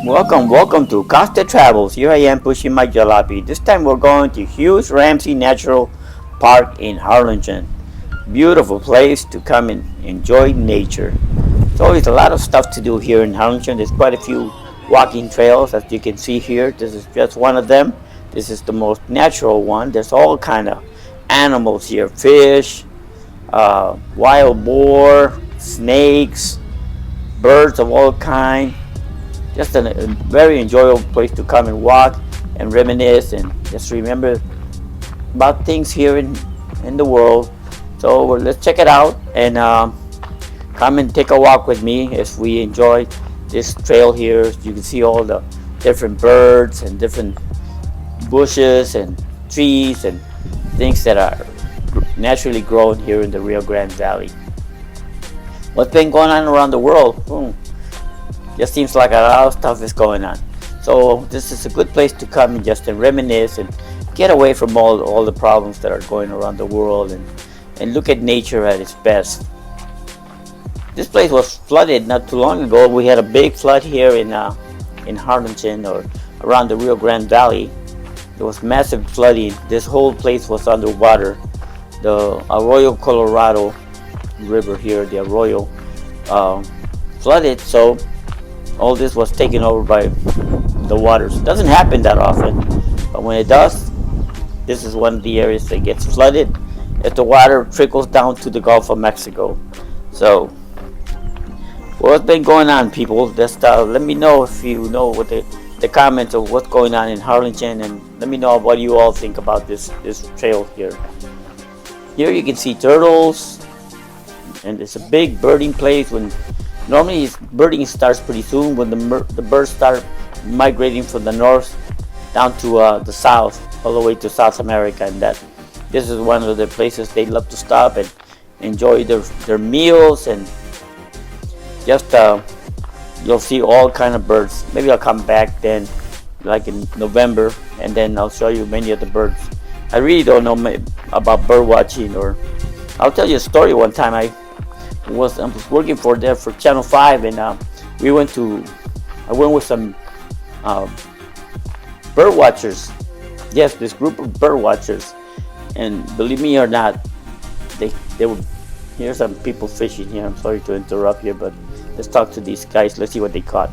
Welcome to Costa Travels. Here I am pushing my jalopy. This time we're going to Hughes Ramsey Natural Park in Harlingen. Beautiful place to come and enjoy nature. There's always a lot of stuff to do here in Harlingen. There's quite a few walking trails as you can see here. This is just one of them. This is the most natural one. There's all kind of animals here: fish, wild boar, snakes, birds of all kind. Just a very enjoyable place to come and walk and reminisce and just remember about things here in the world. So let's check it out and come and take a walk with me as we enjoy this trail here. You can see all the different birds and different bushes and trees and things that are naturally grown here in the Rio Grande Valley. What's been going on around the world? Just seems like a lot of stuff is going on. So this is a good place to come and just reminisce and get away from all the problems that are going around the world and look at nature at its best. This place was flooded not too long ago. We had a big flood here in Harlingen or around the Rio Grande Valley. There was massive flooding. This whole place was underwater. The Arroyo Colorado river here, the Arroyo, flooded, so all this was taken over by the waters. It doesn't happen that often, but when it does, this is one of the areas that gets flooded as the water trickles down to the Gulf of Mexico. So, what's been going on, people? Just let me know if you know what the comments of what's going on in Harlingen, and let me know what you all think about this trail here. Here you can see turtles, and it's a big birding place. When normally birding starts pretty soon when the birds start migrating from the north down to the south, all the way to South America, and this is one of the places they love to stop and enjoy their meals, and just you'll see all kind of birds. Maybe I'll come back then, like in November, and then I'll show you many of the birds. I really don't know about bird watching, or I'll tell you a story. One time I was working for Channel 5, and I went with some bird watchers. Yes, this group of bird watchers, and believe me or not, they were. Here's some people fishing here. I'm sorry to interrupt here, but let's talk to these guys. Let's see what they caught.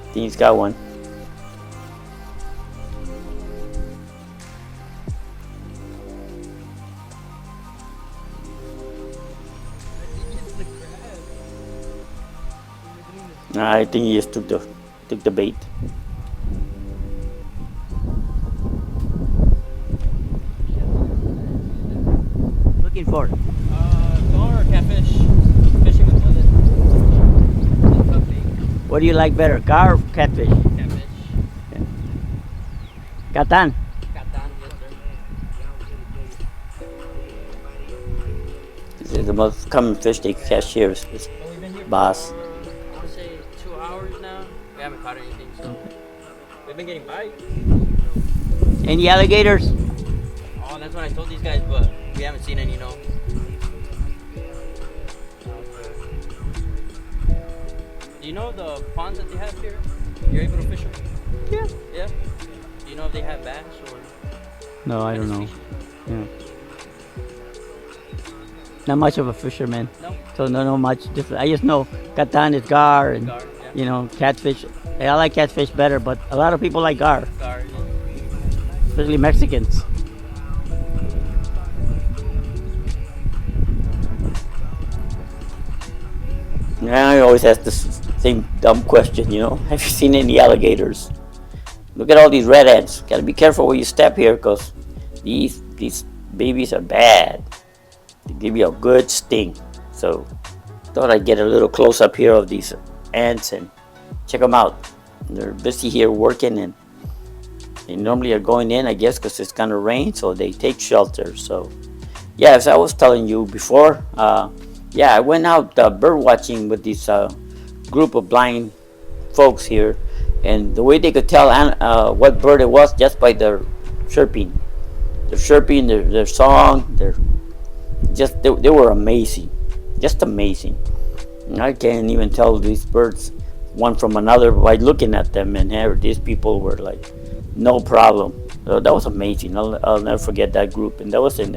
I think he's got one. I think he just took the bait. Looking for gar or catfish. Fishing with mullet. What do you like better, gar or catfish? Catfish. Okay. Catan. Catan, yes sir. This is the most common fish they catch here is We've been here bass. I want to say 2 hours now. We haven't caught anything, so we've been getting bites. Any alligators? Oh, that's what I told these guys, but we haven't seen any, no. Do you know the ponds that they have here? You're able to fish them? Yeah. Yeah? Do you know if they have bass or No, I don't know. species? Yeah. Not much of a fisherman, No? so no much different. I just know catan is gar, and Gar, yeah. Catfish. I like catfish better, but a lot of people like gar, Gar, yeah. especially Mexicans. Now I always ask this same dumb question, have you seen any alligators? Look at all these red ants. Gotta be careful where you step here, because these babies are bad. They give you a good sting. So thought I'd get a little close up here of these ants and check them out. They're busy here working, and they normally are going in, I guess, because it's gonna rain, so they take shelter. So yeah, as I was telling you before, I went out bird watching with this group of blind folks here, and the way they could tell what bird it was just by their chirping, their song, they were amazing. Just amazing. I can't even tell these birds one from another by looking at them, and here these people were like, no problem. So that was amazing. I'll never forget that group, and that was in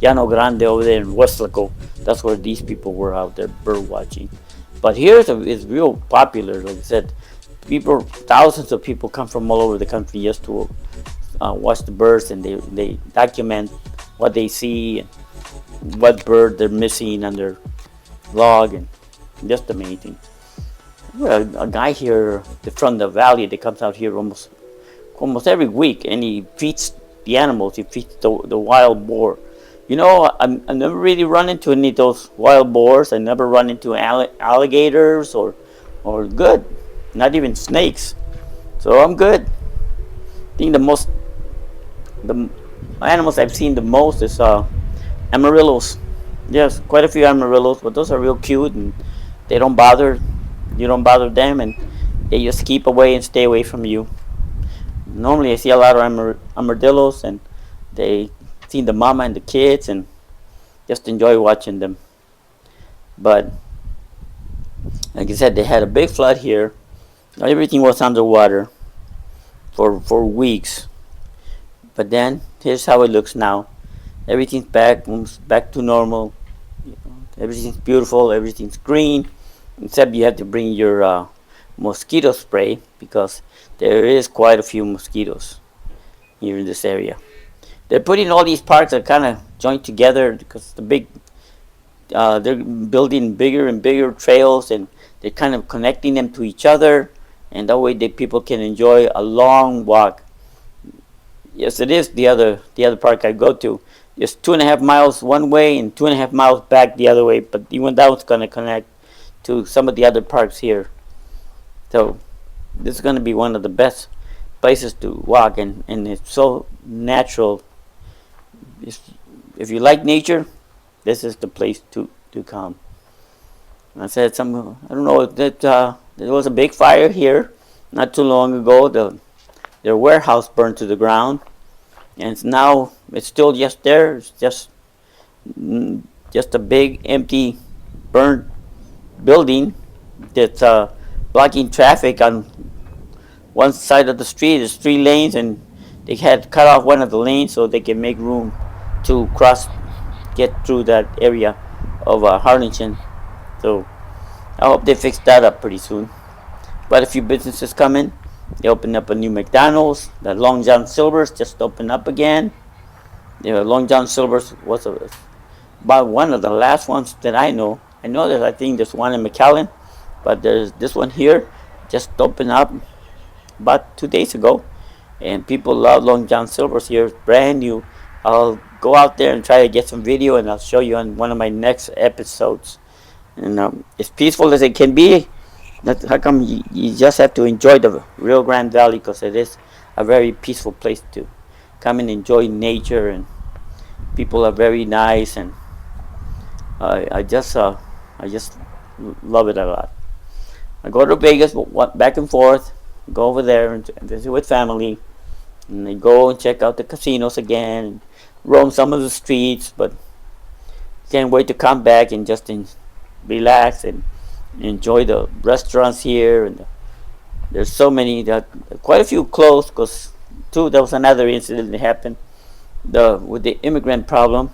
Llano Grande over there in Westlaco. That's where these people were out there bird watching. But here it's real popular. Like I said, people, thousands of people come from all over the country just to watch the birds, and they document what they see and what bird they're missing on their log, and just amazing. Well, a guy here from the valley that comes out here almost every week, and he feeds the animals. He feeds the wild boar. You know, I never really run into any of those wild boars. I never run into alligators or good, not even snakes. So I'm good. I think the animals I've seen the most is amarillos. Yes, quite a few amarillos, but those are real cute, and they don't bother. You don't bother them, and they just keep away and stay away from you. Normally, I see a lot of armadillos, and they see the mama and the kids, and just enjoy watching them. But like I said, they had a big flood here. Everything was underwater for weeks. But then here's how it looks now. Everything's back to normal. Everything's beautiful. Everything's green, except you have to bring your mosquito spray because there is quite a few mosquitoes here in this area. They're putting all these parks that kind of joined together because they're building bigger and bigger trails, and they're kind of connecting them to each other, and that way people can enjoy a long walk. Yes, it is the other park I go to. It's 2.5 miles one way and 2.5 miles back the other way, but even that one's going to connect to some of the other parks here. So this is going to be one of the best places to walk, and it's so natural. If you like nature, this is the place to come. I said I don't know that there was a big fire here not too long ago. Their warehouse burned to the ground, and it's still just there. It's just a big empty burned building that's blocking traffic on one side of the street. There's 3 lanes, and they had cut off one of the lanes so they can make room to get through that area of Harlingen. So I hope they fix that up pretty soon. Quite a few businesses coming. They opened up a new McDonald's. The Long John Silver's just opened up again. Long John Silver's was about one of the last ones that I know. I think there's one in McAllen, but there's this one here just opened up about 2 days ago, and people love Long John Silver's here. It's brand new. I'll go out there and try to get some video, and I'll show you on one of my next episodes. And as peaceful as it can be, how come you just have to enjoy the Rio Grande Valley, because it is a very peaceful place to come and enjoy nature, and people are very nice, and I just love it a lot. I go to Vegas back and forth, go over there and visit with family, and they go and check out the casinos again, and roam some of the streets, but can't wait to come back and just relax and enjoy the restaurants here. And there's so many that quite a few closed because there was another incident that happened with the immigrant problem.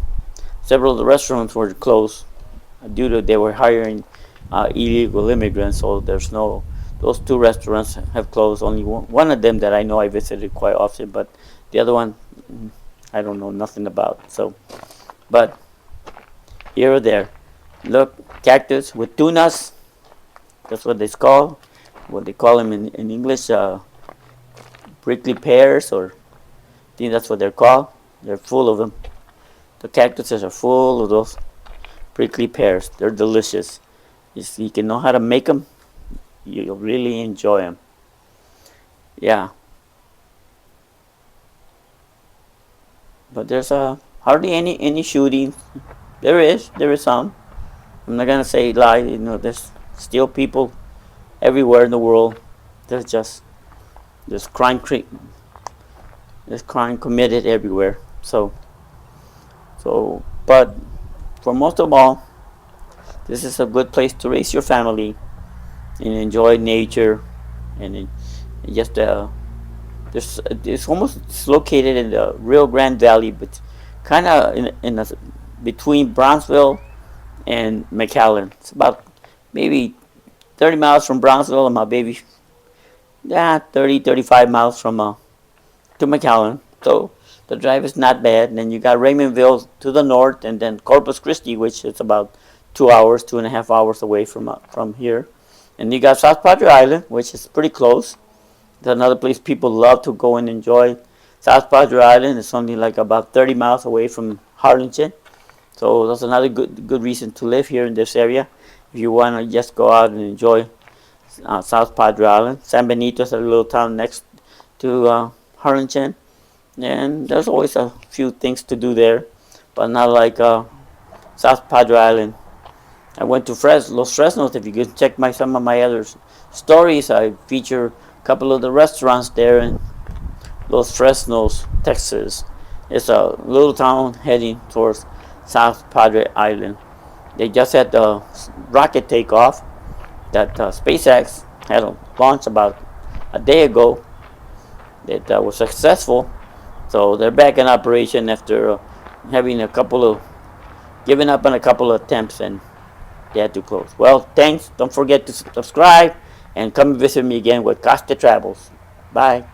Several of the restaurants were closed due to they were hiring illegal immigrants. So those 2 restaurants have closed. Only one of them that I know I visited quite often, but the other one I don't know nothing about. So, but here or there, look, cactus with tunas. That's what they call. What they call them in English, prickly pears, or I think that's what they're called. They're full of them. The cactuses are full of those prickly pears. They're delicious. If you can know how to make them, you'll really enjoy them. Yeah. But there's hardly any shooting. There is some. I'm not gonna say lie. There's still people everywhere in the world. There's crime committed everywhere. So, but for most of all, This is a good place to raise your family and enjoy nature and just it's almost it's located in the Rio Grande Valley, but kind of between Brownsville and McAllen. It's about maybe 30 miles from Brownsville and about maybe 35 miles from to McAllen. So the drive is not bad. And then you got Raymondville to the north, and then Corpus Christi, which is about 2 hours, 2.5 hours away from here. And you got South Padre Island, which is pretty close. It's another place people love to go and enjoy. South Padre Island is only like about 30 miles away from Harlingen. So that's another good reason to live here in this area. If you want to just go out and enjoy South Padre Island. San Benito is a little town next to Harlingen. And there's always a few things to do there, but not like South Padre Island. I went to Los Fresnos. If you can check some of my other stories, I feature a couple of the restaurants there in Los Fresnos, Texas. It's a little town heading towards South Padre Island. They just had the rocket takeoff that SpaceX had a launch about a day ago that was successful. So they're back in operation after having giving up on a couple of attempts, and they had to close. Well, thanks. Don't forget to subscribe and come visit me again with Costa Travels. Bye.